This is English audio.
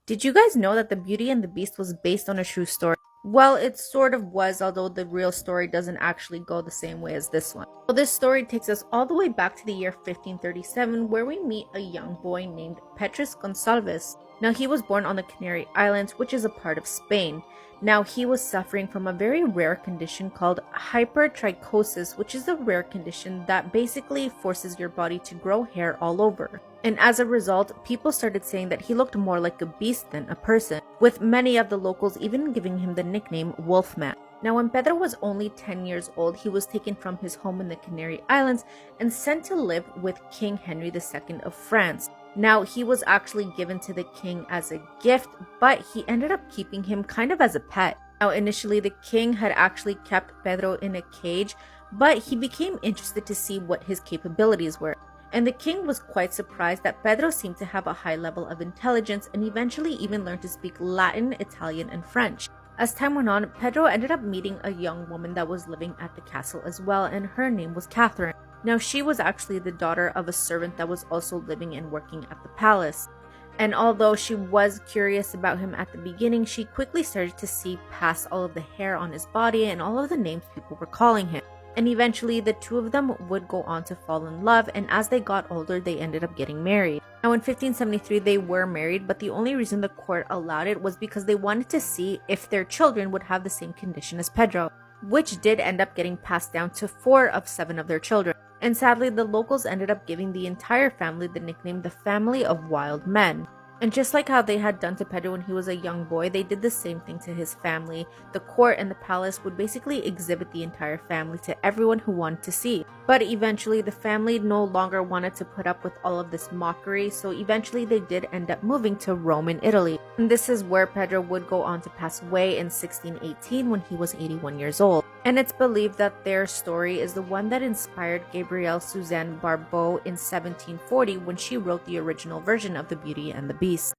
Did you guys know that The Beauty and the Beast was based on a true story? Well, it sort of was, although the real story doesn't actually go the same way as this one. So this story takes us all the way back to the year 1537, where we meet a young boy named Petrus Gonsalves. Now, he was born on the Canary Islands, which is a part of Spain. Now, he was suffering from a very rare condition called hypertrichosis, which is a rare condition that basically forces your body to grow hair all over. And as a result, people started saying that he looked more like a beast than a person, with many of the locals even giving him the nickname Wolfman. Now, when Pedro was only 10 years old, he was taken from his home in the Canary Islands and sent to live with King Henry II of France. Now, he was actually given to the king as a gift, but he ended up keeping him kind of as a pet. Now, initially, the king had actually kept Pedro in a cage, but he became interested to see what his capabilities were. And the king was quite surprised that Pedro seemed to have a high level of intelligence and eventually even learned to speak Latin, Italian, and French. As time went on, Pedro ended up meeting a young woman that was living at the castle as well, and her name was Catherine. Now, she was actually the daughter of a servant that was also living and working at the palace. And although she was curious about him at the beginning, she quickly started to see past all of the hair on his body and all of the names people were calling him. And eventually, the two of them would go on to fall in love, and as they got older, they ended up getting married. Now, in 1573, they were married, but the only reason the court allowed it was because they wanted to see if their children would have the same condition as Pedro, which did end up getting passed down to 4 of 7 of their children. And sadly, the locals ended up giving the entire family the nickname the Family of Wild Men. And just like how they had done to Pedro when he was a young boy, they did the same thing to his family. The court and the palace would basically exhibit the entire family to everyone who wanted to see. But eventually, the family no longer wanted to put up with all of this mockery, so eventually they did end up moving to Rome in Italy. And this is where Pedro would go on to pass away in 1618 when he was 81 years old. And it's believed that their story is the one that inspired Gabrielle Suzanne Barbeau in 1740 when she wrote the original version of The Beauty and the Beast.